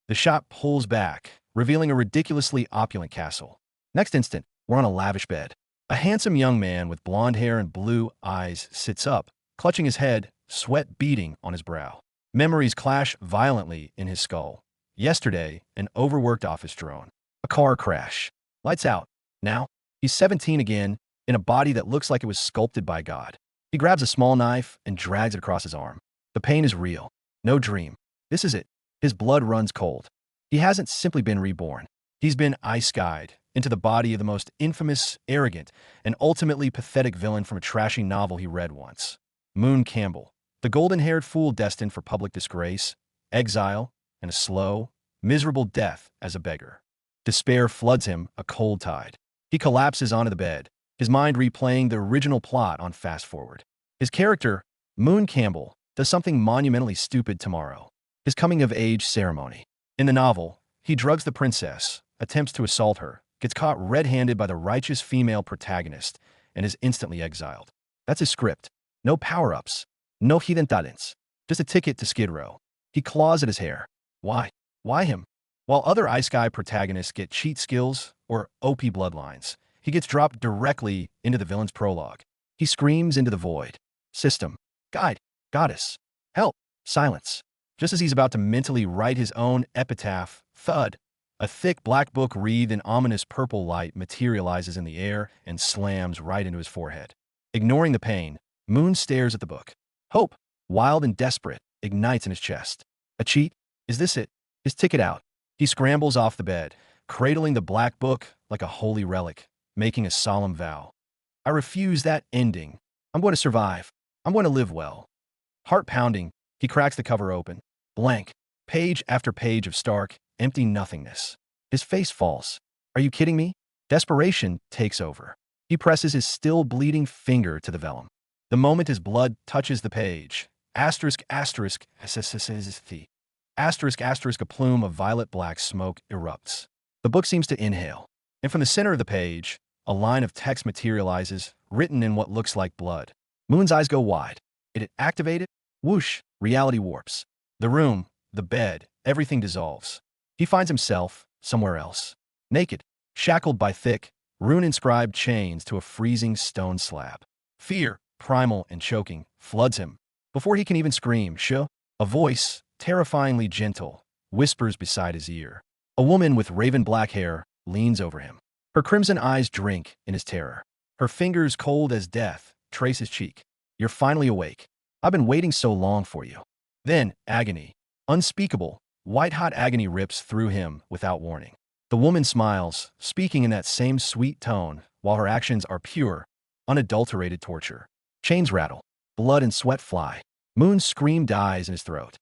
The shot pulls back, revealing a ridiculously opulent castle. Next instant, we're on a lavish bed. A handsome young man with blonde hair and blue eyes sits up, clutching his head, sweat beading on his brow. Memories clash violently in his skull. Yesterday, an overworked office drone. A car crash. Lights out. Now, he's 17 again, in a body that looks like it was sculpted by God. He grabs a small knife and drags it across his arm. The pain is real. No dream. This is it. His blood runs cold. He hasn't simply been reborn. He's been isekai'd into the body of the most infamous, arrogant, and ultimately pathetic villain from a trashy novel he read once. Moon Campbell, the golden-haired fool destined for public disgrace, exile, and a slow, miserable death as a beggar. Despair floods him, a cold tide. He collapses onto the bed, his mind replaying the original plot on fast-forward. His character, Moon Campbell, does something monumentally stupid tomorrow. His coming-of-age ceremony. In the novel, he drugs the princess, attempts to assault her, gets caught red-handed by the righteous female protagonist, and is instantly exiled. That's his script. No power-ups. No hidden talents. Just a ticket to Skid Row. He claws at his hair. Why? Why him? While other isekai protagonists get cheat skills or OP bloodlines, he gets dropped directly into the villain's prologue. He screams into the void. System. Guide. Goddess. Help. Silence. Just as he's about to mentally write his own epitaph, thud. A thick black book wreathed in ominous purple light materializes in the air and slams right into his forehead. Ignoring the pain, Moon stares at the book. Hope, wild and desperate, ignites in his chest. A cheat? Is this it? His ticket out. He scrambles off the bed, cradling the black book like a holy relic, making a solemn vow. I refuse that ending. I'm going to survive. I'm going to live well. Heart pounding, he cracks the cover open. Blank. Page after page of stark, empty nothingness. His face falls. Are you kidding me? Desperation takes over. He presses his still bleeding finger to the vellum. The moment his blood touches the page, asterisk, asterisk, asterisk, asterisk, a plume of violet-black smoke erupts. The book seems to inhale, and from the center of the page, a line of text materializes, written in what looks like blood. Moon's eyes go wide. It activated? Whoosh, reality warps. The room, the bed, everything dissolves. He finds himself somewhere else. Naked, shackled by thick, rune-inscribed chains to a freezing stone slab. Fear, primal and choking, floods him. Before he can even scream, a voice, terrifyingly gentle, whispers beside his ear. A woman with raven black hair leans over him. Her crimson eyes drink in his terror. Her fingers, cold as death, trace his cheek. You're finally awake. I've been waiting so long for you. Then, agony. Unspeakable, white-hot agony rips through him without warning. The woman smiles, speaking in that same sweet tone, while her actions are pure, unadulterated torture. Chains rattle. Blood and sweat fly. Moon's scream dies in his throat.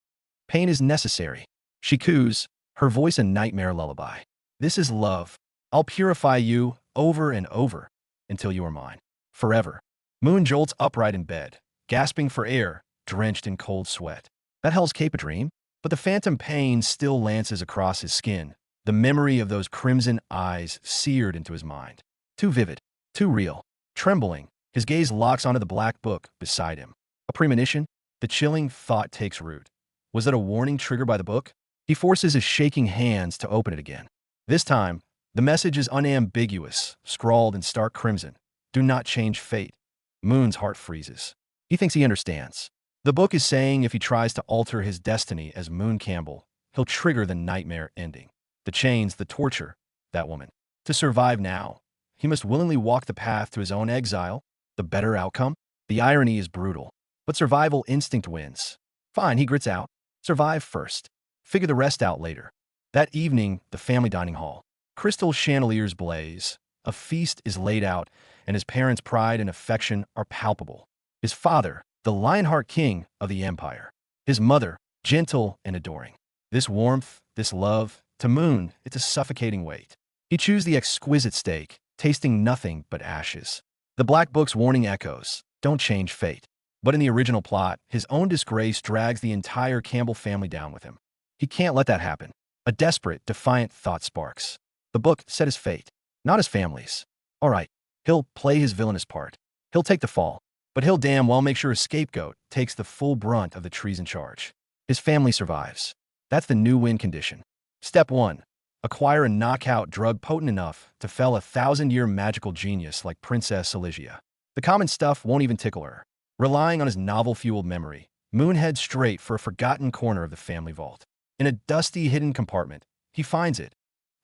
Pain is necessary. She coos, her voice a nightmare lullaby. This is love. I'll purify you over and over until you are mine. Forever. Moon jolts upright in bed, gasping for air, drenched in cold sweat. That Hell's Cape a dream? But the phantom pain still lances across his skin, the memory of those crimson eyes seared into his mind. Too vivid, too real. Trembling, his gaze locks onto the black book beside him. A premonition? The chilling thought takes root. Was it a warning triggered by the book? He forces his shaking hands to open it again. This time, the message is unambiguous, scrawled in stark crimson. Do not change fate. Moon's heart freezes. He thinks he understands. The book is saying if he tries to alter his destiny as Moon Campbell, he'll trigger the nightmare ending. The chains, the torture, that woman. To survive now, he must willingly walk the path to his own exile, the better outcome. The irony is brutal, but survival instinct wins. Fine, he grits out. Survive first. Figure the rest out later. That evening, the family dining hall. Crystal chandeliers blaze. A feast is laid out, and his parents' pride and affection are palpable. His father, the Lionheart King of the Empire. His mother, gentle and adoring. This warmth, this love, to Moon, it's a suffocating weight. He chews the exquisite steak, tasting nothing but ashes. The black book's warning echoes, don't change fate. But in the original plot, his own disgrace drags the entire Campbell family down with him. He can't let that happen. A desperate, defiant thought sparks. The book set his fate, not his family's. All right, he'll play his villainous part. He'll take the fall. But he'll damn well make sure a scapegoat takes the full brunt of the treason charge. His family survives. That's the new win condition. Step 1. Acquire a knockout drug potent enough to fell a 1,000-year magical genius like Princess Silesia. The common stuff won't even tickle her. Relying on his novel-fueled memory, Moon heads straight for a forgotten corner of the family vault. In a dusty, hidden compartment, he finds it,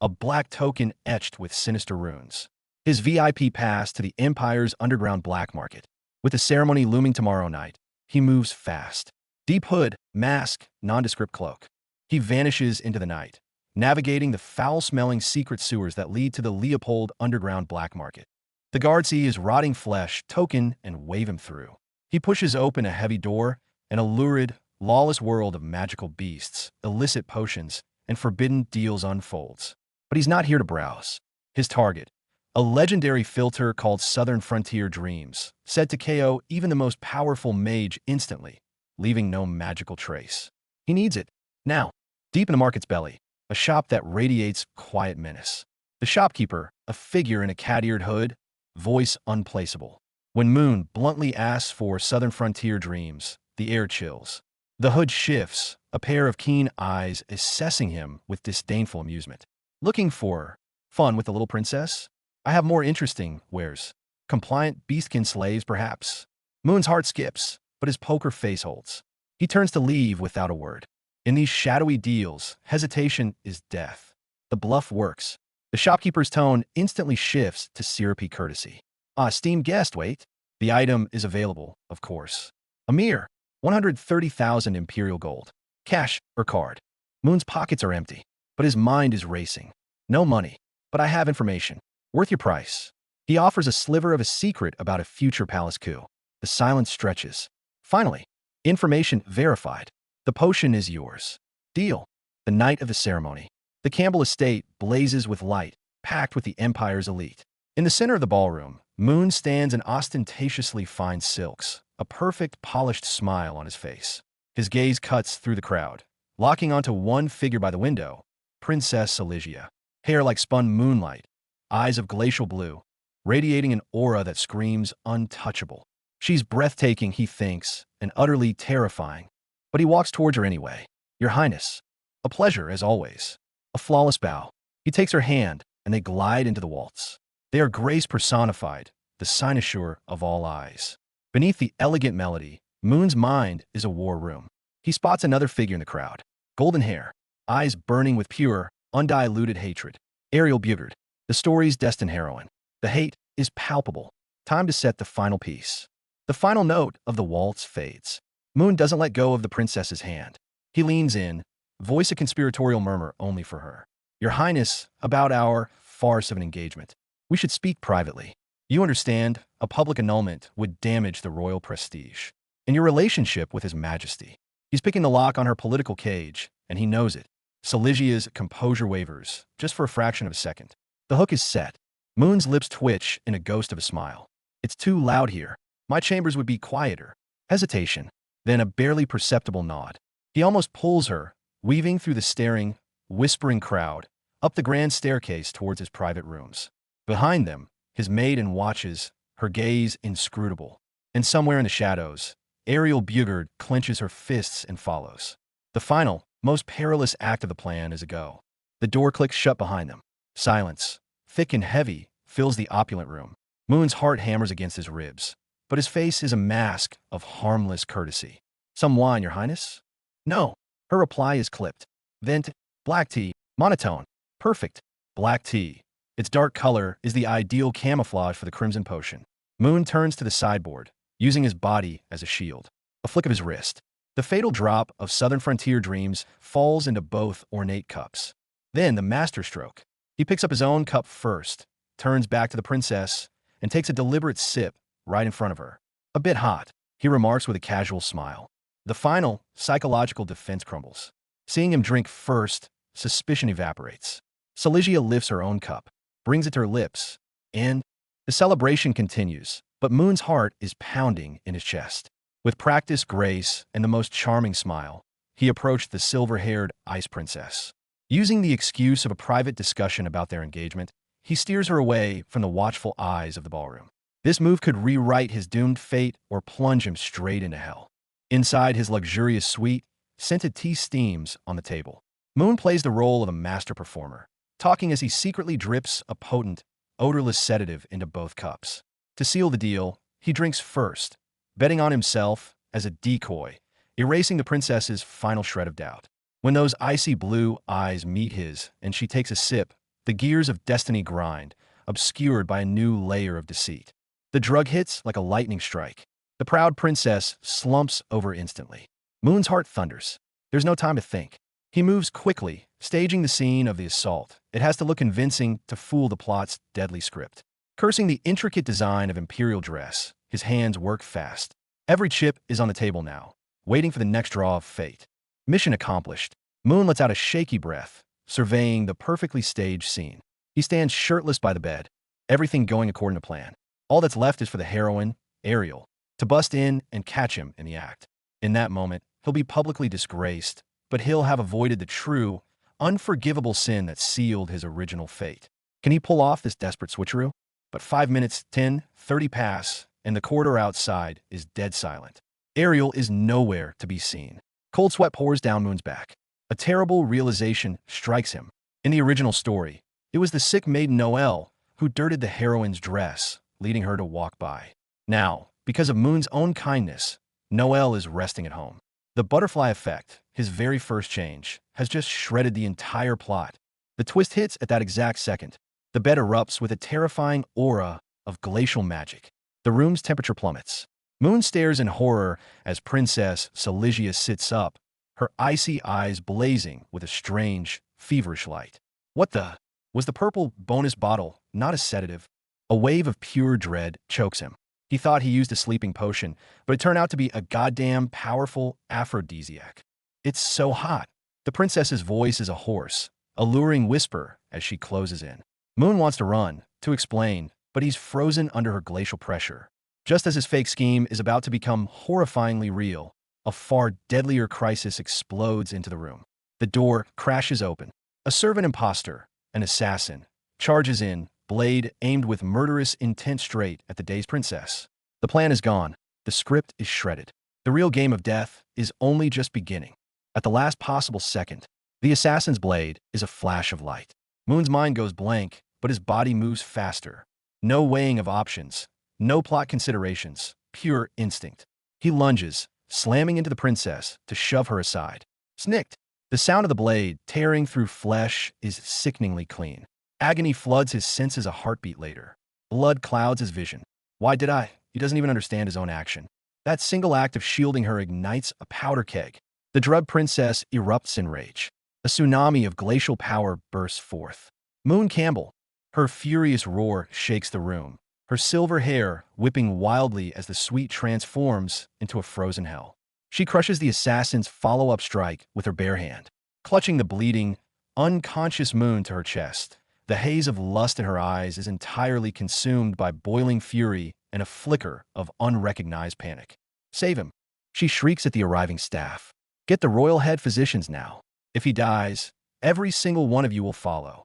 a black token etched with sinister runes. His VIP pass to the Empire's underground black market. With the ceremony looming tomorrow night, he moves fast. Deep hood, mask, nondescript cloak. He vanishes into the night, navigating the foul-smelling secret sewers that lead to the Leopold underground black market. The guards see his rotting flesh, token, and wave him through. He pushes open a heavy door, and a lurid, lawless world of magical beasts, illicit potions, and forbidden deals unfolds. But he's not here to browse. His target, a legendary filter called Southern Frontier Dreams, said to KO even the most powerful mage instantly, leaving no magical trace. He needs it. Now, deep in the market's belly, a shop that radiates quiet menace. The shopkeeper, a figure in a cat-eared hood, voice unplaceable. When Moon bluntly asks for Southern Frontier Dreams, the air chills. The hood shifts, a pair of keen eyes assessing him with disdainful amusement. Looking for fun with the little princess? I have more interesting wares. Compliant beastkin slaves, perhaps. Moon's heart skips, but his poker face holds. He turns to leave without a word. In these shadowy deals, hesitation is death. The bluff works. The shopkeeper's tone instantly shifts to syrupy courtesy. Esteemed guest, wait. The item is available, of course. A mere 130,000 imperial gold. Cash or card. Moon's pockets are empty, but his mind is racing. No money, but I have information. Worth your price. He offers a sliver of a secret about a future palace coup. The silence stretches. Finally, information verified. The potion is yours. Deal. The night of the ceremony. The Campbell estate blazes with light, packed with the Empire's elite. In the center of the ballroom, Moon stands in ostentatiously fine silks, a perfect, polished smile on his face. His gaze cuts through the crowd, locking onto one figure by the window, Princess Silesia. Hair like spun moonlight, eyes of glacial blue, radiating an aura that screams untouchable. She's breathtaking, he thinks, and utterly terrifying. But he walks towards her anyway. Your Highness. A pleasure, as always. A flawless bow. He takes her hand, and they glide into the waltz. They are grace personified, the cynosure of all eyes. Beneath the elegant melody, Moon's mind is a war room. He spots another figure in the crowd. Golden hair, eyes burning with pure, undiluted hatred. Ariel Bugard, the story's destined heroine. The hate is palpable. Time to set the final piece. The final note of the waltz fades. Moon doesn't let go of the princess's hand. He leans in, voice a conspiratorial murmur only for her. Your Highness, about our farce of an engagement. We should speak privately. You understand, a public annulment would damage the royal prestige. In your relationship with His Majesty. He's picking the lock on her political cage, and he knows it. Silesia's composure wavers, just for a fraction of a second. The hook is set. Moon's lips twitch in a ghost of a smile. It's too loud here. My chambers would be quieter. Hesitation, then a barely perceptible nod. He almost pulls her, weaving through the staring, whispering crowd, up the grand staircase towards his private rooms. Behind them, his maiden watches, her gaze inscrutable. And somewhere in the shadows, Ariel Bugard clenches her fists and follows. The final, most perilous act of the plan is a go. The door clicks shut behind them. Silence, thick and heavy, fills the opulent room. Moon's heart hammers against his ribs, but his face is a mask of harmless courtesy. Some wine, Your Highness? No. Her reply is clipped. Vent, black tea, monotone. Perfect. Black tea. Its dark color is the ideal camouflage for the crimson potion. Moon turns to the sideboard, using his body as a shield. A flick of his wrist. The fatal drop of Southern Frontier Dreams falls into both ornate cups. Then the masterstroke. He picks up his own cup first, turns back to the princess, and takes a deliberate sip right in front of her. A bit hot, he remarks with a casual smile. The final, psychological defense crumbles. Seeing him drink first, suspicion evaporates. Silesia lifts her own cup, brings it to her lips, and the celebration continues, but Moon's heart is pounding in his chest. With practiced grace and the most charming smile, he approached the silver-haired ice princess. Using the excuse of a private discussion about their engagement, he steers her away from the watchful eyes of the ballroom. This move could rewrite his doomed fate or plunge him straight into hell. Inside his luxurious suite, scented tea steams on the table. Moon plays the role of a master performer, talking as he secretly drips a potent, odorless sedative into both cups. To seal the deal, he drinks first, betting on himself as a decoy, erasing the princess's final shred of doubt. When those icy blue eyes meet his and she takes a sip, the gears of destiny grind, obscured by a new layer of deceit. The drug hits like a lightning strike. The proud princess slumps over instantly. Moon's heart thunders. There's no time to think. He moves quickly, staging the scene of the assault. It has to look convincing to fool the plot's deadly script. Cursing the intricate design of imperial dress, his hands work fast. Every chip is on the table now, waiting for the next draw of fate. Mission accomplished. Moon lets out a shaky breath, surveying the perfectly staged scene. He stands shirtless by the bed, everything going according to plan. All that's left is for the heroine, Ariel, to bust in and catch him in the act. In that moment, he'll be publicly disgraced, but he'll have avoided the true, unforgivable sin that sealed his original fate. Can he pull off this desperate switcheroo? But 5 minutes, 10, 30 pass, and the corridor outside is dead silent. Ariel is nowhere to be seen. Cold sweat pours down Moon's back. A terrible realization strikes him. In the original story, it was the sick maiden Noelle who dirted the heroine's dress, leading her to walk by. Now, because of Moon's own kindness, Noelle is resting at home. The butterfly effect, his very first change, has just shredded the entire plot. The twist hits at that exact second. The bed erupts with a terrifying aura of glacial magic. The room's temperature plummets. Moon stares in horror as Princess Celigia sits up, her icy eyes blazing with a strange, feverish light. What the? Was the purple bonus bottle not a sedative? A wave of pure dread chokes him. He thought he used a sleeping potion, but it turned out to be a goddamn powerful aphrodisiac. It's so hot. The princess's voice is a hoarse, alluring whisper as she closes in. Moon wants to run, to explain, but he's frozen under her glacial pressure. Just as his fake scheme is about to become horrifyingly real, a far deadlier crisis explodes into the room. The door crashes open. A servant imposter, an assassin, charges in, blade aimed with murderous intent straight at the dazed princess. The plan is gone. The script is shredded. The real game of death is only just beginning. At the last possible second, the assassin's blade is a flash of light. Moon's mind goes blank, but his body moves faster. No weighing of options, no plot considerations, pure instinct. He lunges, slamming into the princess to shove her aside. Snicked. The sound of the blade tearing through flesh is sickeningly clean. Agony floods his senses a heartbeat later. Blood clouds his vision. Why did I? He doesn't even understand his own action. That single act of shielding her ignites a powder keg. The drugged princess erupts in rage. A tsunami of glacial power bursts forth. Moon Campbell. Her furious roar shakes the room, her silver hair whipping wildly as the suite transforms into a frozen hell. She crushes the assassin's follow-up strike with her bare hand, clutching the bleeding, unconscious Moon to her chest. The haze of lust in her eyes is entirely consumed by boiling fury and a flicker of unrecognized panic. Save him. She shrieks at the arriving staff. Get the royal head physicians now. If he dies, every single one of you will follow.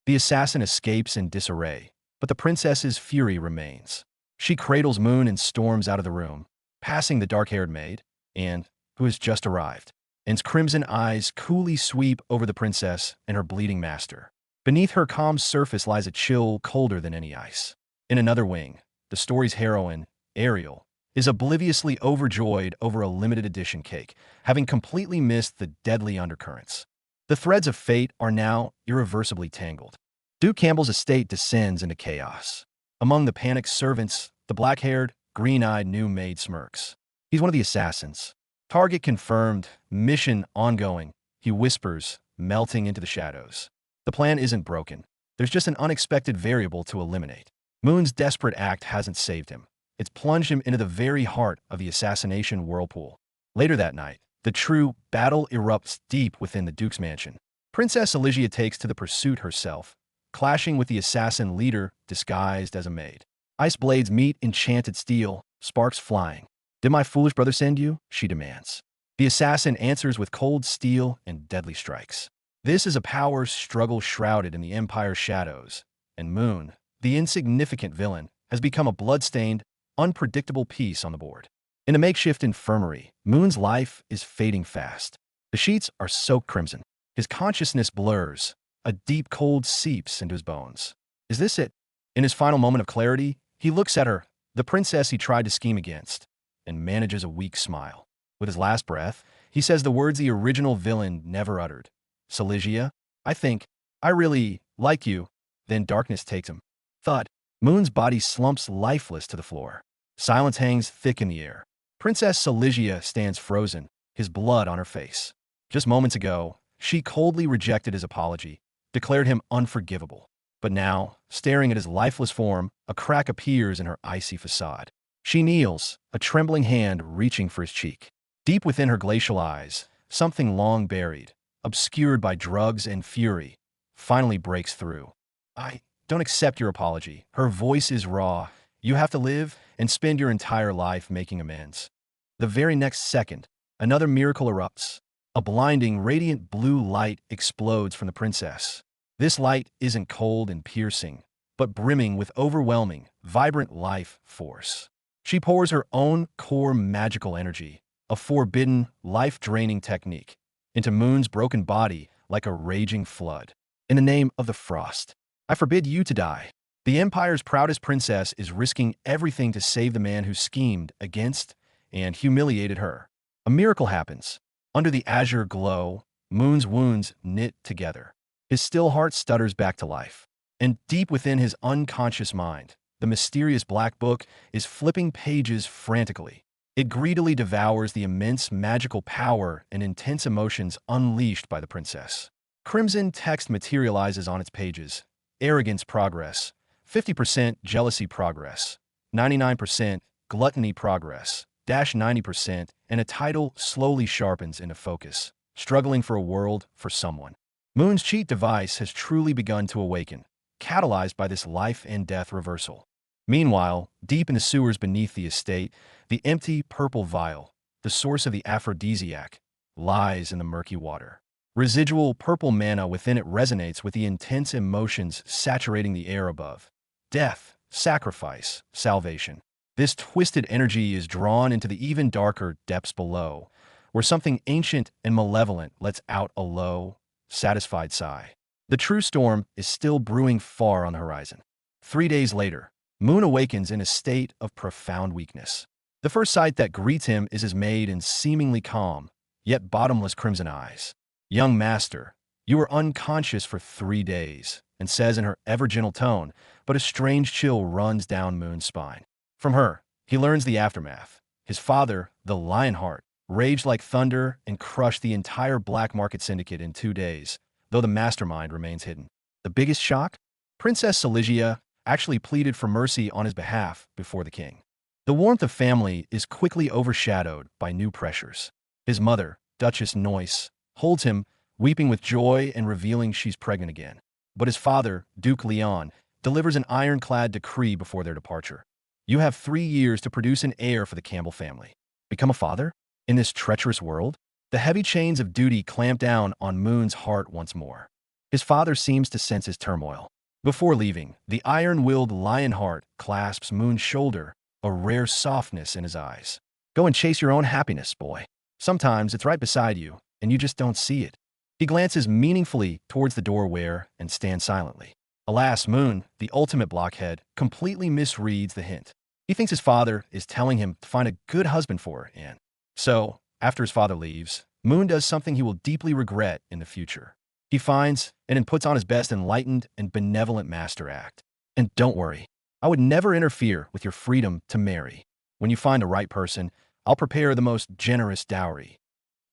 The assassin escapes in disarray, but the princess's fury remains. She cradles Moon and storms out of the room, passing the dark-haired maid, and who has just arrived. Anne's crimson eyes coolly sweep over the princess and her bleeding master. Beneath her calm surface lies a chill colder than any ice. In another wing, the story's heroine, Ariel, is obliviously overjoyed over a limited edition cake, having completely missed the deadly undercurrents. The threads of fate are now irreversibly tangled. Duke Campbell's estate descends into chaos. Among the panicked servants, the black-haired, green-eyed new maid smirks. He's one of the assassins. Target confirmed, mission ongoing, he whispers, melting into the shadows. The plan isn't broken. There's just an unexpected variable to eliminate. Moon's desperate act hasn't saved him. It's plunged him into the very heart of the assassination whirlpool. Later that night, the true battle erupts deep within the Duke's mansion. Princess Celigia takes to the pursuit herself, clashing with the assassin leader disguised as a maid. Ice blades meet enchanted steel, sparks flying. Did my foolish brother send you? She demands. The assassin answers with cold steel and deadly strikes. This is a power struggle shrouded in the Empire's shadows, and Moon, the insignificant villain, has become a blood-stained, unpredictable piece on the board. In a makeshift infirmary, Moon's life is fading fast. The sheets are soaked crimson. His consciousness blurs. A deep cold seeps into his bones. Is this it? In his final moment of clarity, he looks at her, the princess he tried to scheme against, and manages a weak smile. With his last breath, he says the words the original villain never uttered. Silesia, I really like you. Then darkness takes him. Thud. Moon's body slumps lifeless to the floor. Silence hangs thick in the air. Princess Silesia stands frozen, his blood on her face. Just moments ago, she coldly rejected his apology, declared him unforgivable. But now, staring at his lifeless form, a crack appears in her icy facade. She kneels, a trembling hand reaching for his cheek. Deep within her glacial eyes, something long buried, obscured by drugs and fury, finally breaks through. I don't accept your apology. Her voice is raw. You have to live and spend your entire life making amends. The very next second, another miracle erupts. A blinding, radiant blue light explodes from the princess. This light isn't cold and piercing, but brimming with overwhelming, vibrant life force. She pours her own core magical energy, a forbidden, life-draining technique, into Moon's broken body like a raging flood. In the name of the frost, I forbid you to die. The Empire's proudest princess is risking everything to save the man who schemed against and humiliated her. A miracle happens. Under the azure glow, Moon's wounds knit together. His still heart stutters back to life. And deep within his unconscious mind, the mysterious black book is flipping pages frantically. It greedily devours the immense magical power and intense emotions unleashed by the princess. Crimson text materializes on its pages. Arrogance progress, 50% jealousy progress, 99% gluttony progress, -90%, and a title slowly sharpens into focus, struggling for a world for someone. Moon's cheat device has truly begun to awaken, catalyzed by this life and death reversal. Meanwhile, deep in the sewers beneath the estate, the empty purple vial, the source of the aphrodisiac, lies in the murky water. Residual purple mana within it resonates with the intense emotions saturating the air above. Death, sacrifice, salvation. This twisted energy is drawn into the even darker depths below, where something ancient and malevolent lets out a low, satisfied sigh. The true storm is still brewing far on the horizon. 3 days later, Moon awakens in a state of profound weakness. The first sight that greets him is his maid in seemingly calm, yet bottomless crimson eyes. Young master, you were unconscious for 3 days, and says in her ever-gentle tone, but a strange chill runs down Moon's spine. From her, he learns the aftermath. His father, the Lionheart, raged like thunder and crushed the entire black market syndicate in 2 days, though the mastermind remains hidden. The biggest shock? Princess Silesia actually pleaded for mercy on his behalf before the king. The warmth of family is quickly overshadowed by new pressures. His mother, Duchess Noyce, holds him, weeping with joy and revealing she's pregnant again. But his father, Duke Leon, delivers an ironclad decree before their departure. You have 3 years to produce an heir for the Campbell family. Become a father? In this treacherous world? The heavy chains of duty clamp down on Moon's heart once more. His father seems to sense his turmoil. Before leaving, the iron-willed Lionheart clasps Moon's shoulder, a rare softness in his eyes. Go and chase your own happiness, boy. Sometimes it's right beside you, and you just don't see it. He glances meaningfully towards the doorway and stands silently. Alas, Moon, the ultimate blockhead, completely misreads the hint. He thinks his father is telling him to find a good husband for her, and so, after his father leaves, Moon does something he will deeply regret in the future. He finds and then puts on his best enlightened and benevolent master act. And don't worry, I would never interfere with your freedom to marry. When you find the right person, I'll prepare the most generous dowry.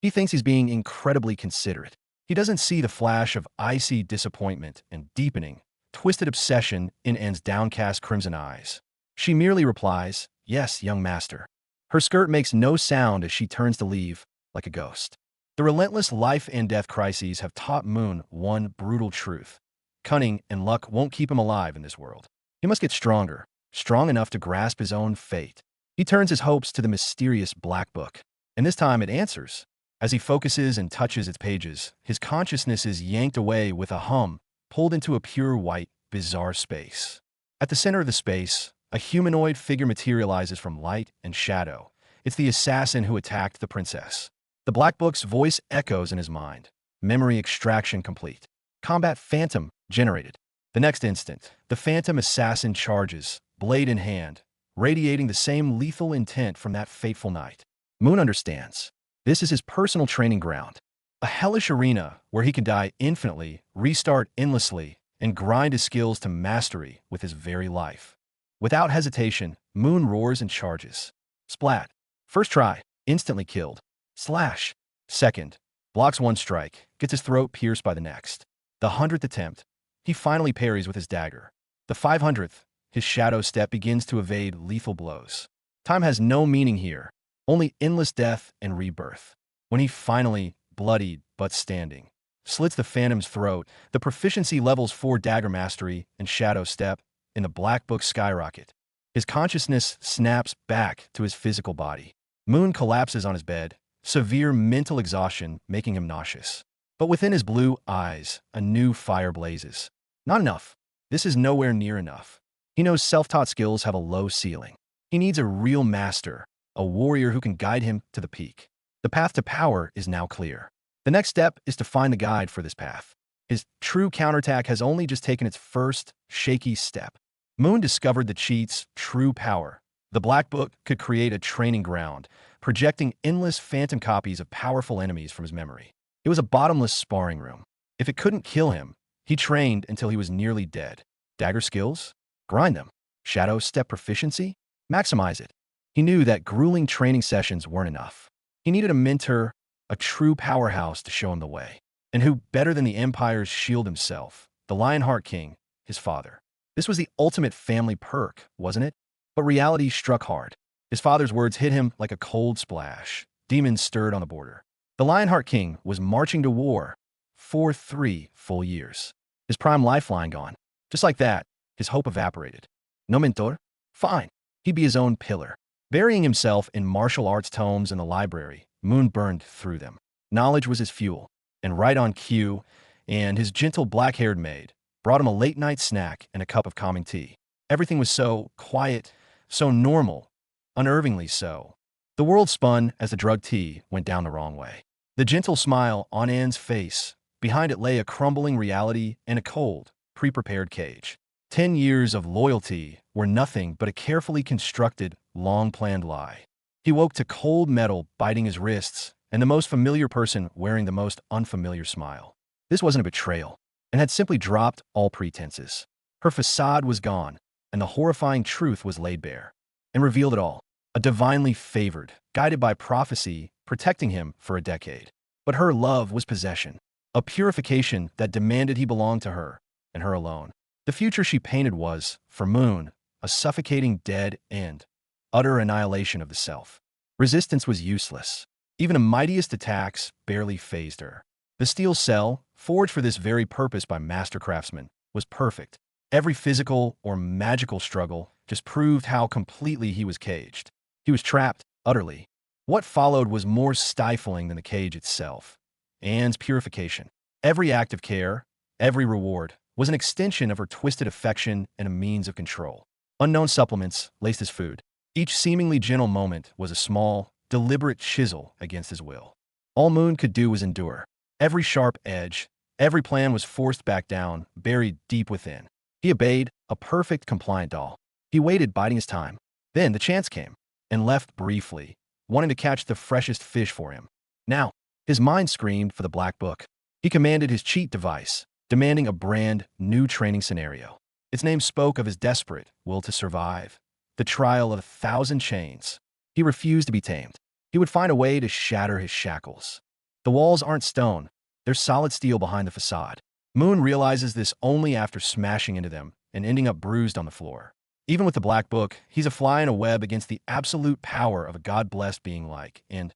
He thinks he's being incredibly considerate. He doesn't see the flash of icy disappointment and deepening, twisted obsession in Anne's downcast crimson eyes. She merely replies, "Yes, young master." Her skirt makes no sound as she turns to leave, like a ghost. The relentless life and death crises have taught Moon one brutal truth. Cunning and luck won't keep him alive in this world. He must get stronger, strong enough to grasp his own fate. He turns his hopes to the mysterious Black Book, and this time it answers. As he focuses and touches its pages, his consciousness is yanked away with a hum, pulled into a pure white, bizarre space. At the center of the space, a humanoid figure materializes from light and shadow. It's the assassin who attacked the princess. The Black Book's voice echoes in his mind. Memory extraction complete. Combat Phantom generated. The next instant, the Phantom Assassin charges, blade in hand, radiating the same lethal intent from that fateful night. Moon understands. This is his personal training ground. A hellish arena where he can die infinitely, restart endlessly, and grind his skills to mastery with his very life. Without hesitation, Moon roars and charges. Splat. First try, instantly killed. Slash. Second. Blocks one strike, gets his throat pierced by the next. The 100th attempt, he finally parries with his dagger. The 500th, his shadow step begins to evade lethal blows. Time has no meaning here, only endless death and rebirth. When he finally, bloodied but standing, slits the Phantom's throat, the proficiency levels for dagger mastery and shadow step in the Black Book skyrocket. His consciousness snaps back to his physical body. Moon collapses on his bed, severe mental exhaustion making him nauseous. But within his blue eyes, a new fire blazes. Not enough. This is nowhere near enough. He knows self-taught skills have a low ceiling. He needs a real master, a warrior who can guide him to the peak. The path to power is now clear. The next step is to find the guide for this path. His true counterattack has only just taken its first, shaky step. Moon discovered the cheat's true power. The Black Book could create a training ground, projecting endless phantom copies of powerful enemies from his memory. It was a bottomless sparring room. If it couldn't kill him, he trained until he was nearly dead. Dagger skills? Grind them. Shadow step proficiency? Maximize it. He knew that grueling training sessions weren't enough. He needed a mentor, a true powerhouse to show him the way. And who better than the Empire's shield himself, the Lionheart King, his father. This was the ultimate family perk, wasn't it? But reality struck hard. His father's words hit him like a cold splash. Demons stirred on the border. The Lionheart King was marching to war for 3 full years. His prime lifeline gone. Just like that, his hope evaporated. No mentor? Fine. He'd be his own pillar. Burying himself in martial arts tomes in the library, Moon burned through them. Knowledge was his fuel, and right on cue, and his gentle black-haired maid brought him a late-night snack and a cup of calming tea. Everything was so quiet, so normal, unnervingly so. The world spun as the drugged tea went down the wrong way. The gentle smile on Anne's face, behind it lay a crumbling reality and a cold, pre-prepared cage. 10 years of loyalty were nothing but a carefully constructed, long-planned lie. He woke to cold metal biting his wrists and the most familiar person wearing the most unfamiliar smile. This wasn't a betrayal, and had simply dropped all pretenses. Her facade was gone, and the horrifying truth was laid bare, and revealed it all. A divinely favored, guided by prophecy, protecting him for a decade. But her love was possession, a purification that demanded he belong to her, and her alone. The future she painted was, for Moon, a suffocating dead end, utter annihilation of the self. Resistance was useless. Even the mightiest attacks barely fazed her. The steel cell, forged for this very purpose by master craftsmen, was perfect. Every physical or magical struggle just proved how completely he was caged. He was trapped, utterly. What followed was more stifling than the cage itself. Anne's purification. Every act of care, every reward, was an extension of her twisted affection and a means of control. Unknown supplements laced his food. Each seemingly gentle moment was a small, deliberate chisel against his will. All Moon could do was endure. Every sharp edge, every plan was forced back down, buried deep within. He obeyed, a perfect, compliant doll. He waited, biding his time. Then the chance came, and left briefly, wanting to catch the freshest fish for him. Now, his mind screamed for the Black Book. He commanded his cheat device, demanding a brand new training scenario. Its name spoke of his desperate will to survive, the trial of 1,000 chains. He refused to be tamed. He would find a way to shatter his shackles. The walls aren't stone, they're solid steel behind the facade. Moon realizes this only after smashing into them and ending up bruised on the floor. Even with the Black Book, he's a fly in a web against the absolute power of a God-blessed being like, and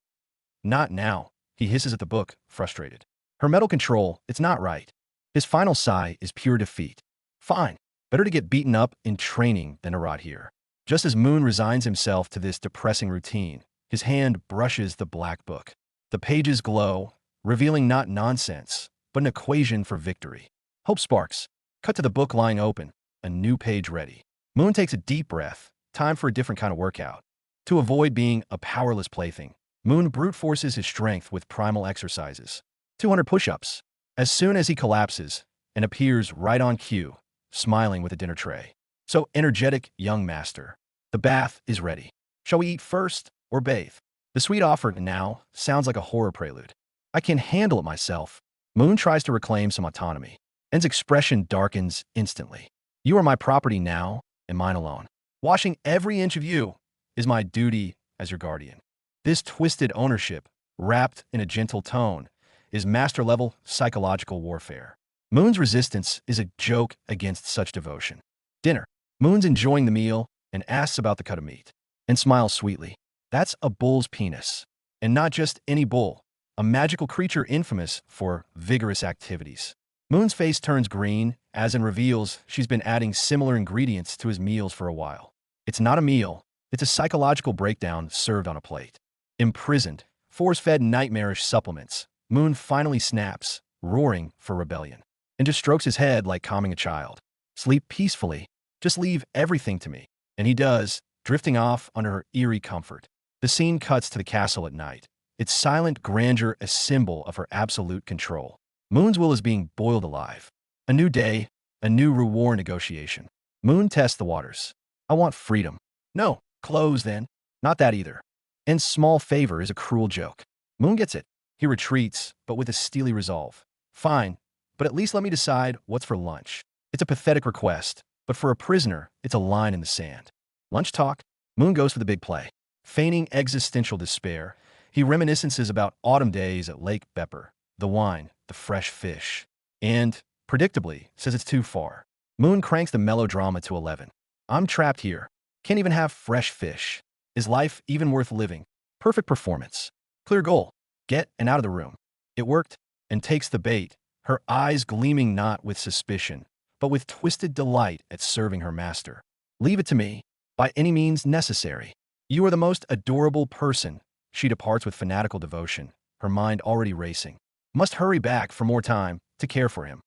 not now, he hisses at the book, frustrated. Her mental control, it's not right. His final sigh is pure defeat. Fine, better to get beaten up in training than to rot here. Just as Moon resigns himself to this depressing routine, his hand brushes the Black Book. The pages glow, revealing not nonsense, but an equation for victory. Hope sparks. Cut to the book lying open, a new page ready. Moon takes a deep breath, time for a different kind of workout. To avoid being a powerless plaything, Moon brute forces his strength with primal exercises. 200 push-ups. As soon as he collapses and appears right on cue, smiling with a dinner tray. So energetic, young master. The bath is ready. Shall we eat first or bathe? The sweet offer now sounds like a horror prelude. I can handle it myself. Moon tries to reclaim some autonomy. En's expression darkens instantly. You are my property now and mine alone. Washing every inch of you is my duty as your guardian. This twisted ownership, wrapped in a gentle tone, is master-level psychological warfare. Moon's resistance is a joke against such devotion. Dinner. Moon's enjoying the meal and asks about the cut of meat. And smiles sweetly. That's a bull's penis. And not just any bull. A magical creature infamous for vigorous activities. Moon's face turns green as and reveals she's been adding similar ingredients to his meals for a while. It's not a meal. It's a psychological breakdown served on a plate. Imprisoned, force-fed nightmarish supplements, Moon finally snaps, roaring for rebellion, and just strokes his head like calming a child. Sleep peacefully. Just leave everything to me. And he does, drifting off under her eerie comfort. The scene cuts to the castle at night. Its silent grandeur a symbol of her absolute control. Moon's will is being boiled alive. A new day, a new war negotiation. Moon tests the waters. I want freedom. No, clothes then. Not that either. And small favor is a cruel joke. Moon gets it. He retreats, but with a steely resolve. Fine, but at least let me decide what's for lunch. It's a pathetic request, but for a prisoner, it's a line in the sand. Lunch talk. Moon goes for the big play. Feigning existential despair, he reminiscences about autumn days at Lake Bepper, the wine, the fresh fish, and, predictably, says it's too far. Moon cranks the melodrama to 11. I'm trapped here. Can't even have fresh fish. Is life even worth living? Perfect performance. Clear goal. Get and out of the room. It worked, and takes the bait, her eyes gleaming not with suspicion, but with twisted delight at serving her master. Leave it to me, by any means necessary. You are the most adorable person. She departs with fanatical devotion, her mind already racing. Must hurry back for more time to care for him.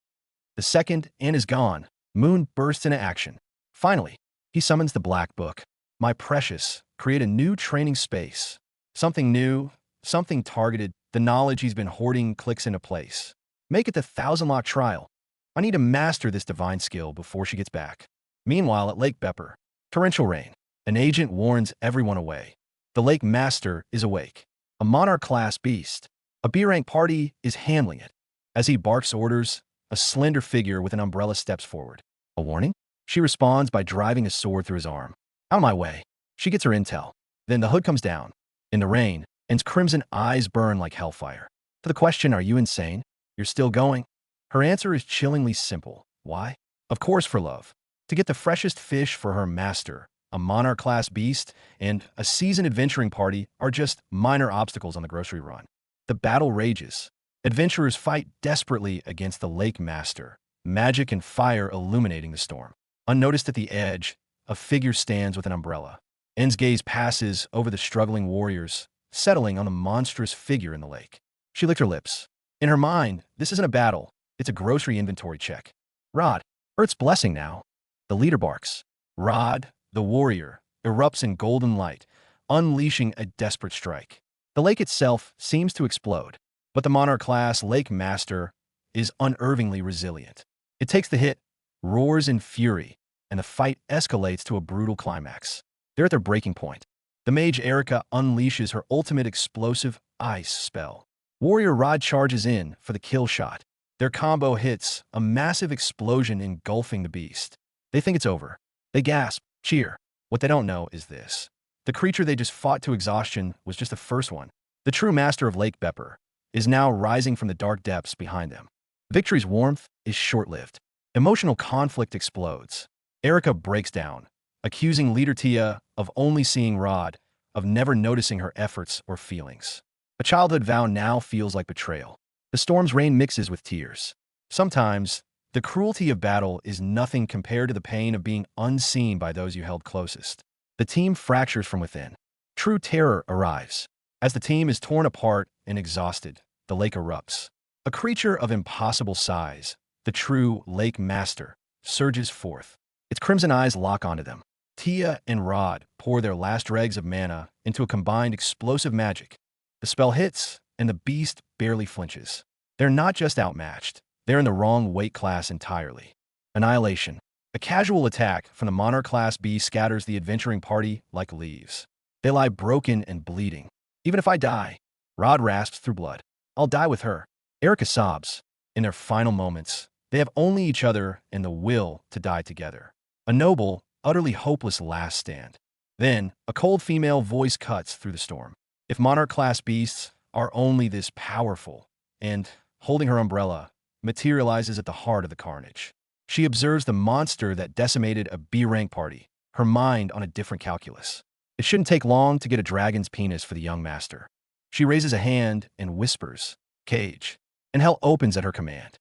The second Anne is gone. Moon bursts into action. Finally, he summons the Black Book. My precious, create a new training space. Something new, something targeted. The knowledge he's been hoarding clicks into place. Make it the 1,000-lock trial. I need to master this divine skill before she gets back. Meanwhile, at Lake Bepper, torrential rain. An agent warns everyone away. The Lake Master is awake. A monarch-class beast. A B-rank party is handling it. As he barks orders, a slender figure with an umbrella steps forward. A warning? She responds by driving a sword through his arm. Out of my way. She gets her intel. Then the hood comes down. In the rain, Anne's crimson eyes burn like hellfire. To the question, are you insane? You're still going? Her answer is chillingly simple. Why? Of course for love. To get the freshest fish for her master. A monarch-class beast and a seasoned adventuring party are just minor obstacles on the grocery run. The battle rages. Adventurers fight desperately against the Lake Master, magic and fire illuminating the storm. Unnoticed at the edge, a figure stands with an umbrella. En's gaze passes over the struggling warriors, settling on the monstrous figure in the lake. She licked her lips. In her mind, this isn't a battle. It's a grocery inventory check. Rod, Earth's blessing now. The leader barks. Rod, the warrior, erupts in golden light, unleashing a desperate strike. The lake itself seems to explode, but the monarch-class Lake Master is unervingly resilient. It takes the hit, roars in fury, and the fight escalates to a brutal climax. They're at their breaking point. The mage Erica unleashes her ultimate explosive ice spell. Warrior Rod charges in for the kill shot. Their combo hits, a massive explosion engulfing the beast. They think it's over. They gasp, cheer. What they don't know is this. The creature they just fought to exhaustion was just the first one. The true master of Lake Bepper is now rising from the dark depths behind them. Victory's warmth is short-lived. Emotional conflict explodes. Erica breaks down, accusing Leader Tia of only seeing Rod, of never noticing her efforts or feelings. A childhood vow now feels like betrayal. The storm's rain mixes with tears. Sometimes, the cruelty of battle is nothing compared to the pain of being unseen by those you held closest. The team fractures from within. True terror arrives. As the team is torn apart and exhausted, the lake erupts. A creature of impossible size, the true Lake Master, surges forth. Its crimson eyes lock onto them. Tia and Rod pour their last dregs of mana into a combined explosive magic. The spell hits, and the beast barely flinches. They're not just outmatched, they're in the wrong weight class entirely. Annihilation. A casual attack from the Monarch Class B scatters the adventuring party like leaves. They lie broken and bleeding. Even if I die, Rod rasps through blood. I'll die with her. Erica sobs. In their final moments, they have only each other and the will to die together. A noble, utterly hopeless last stand. Then, a cold female voice cuts through the storm. If Monarch Class beasts are only this powerful, and, holding her umbrella, materializes at the heart of the carnage. She observes the monster that decimated a B-rank party, her mind on a different calculus. It shouldn't take long to get a dragon's penis for the young master. She raises a hand and whispers, "Cage," and hell opens at her command.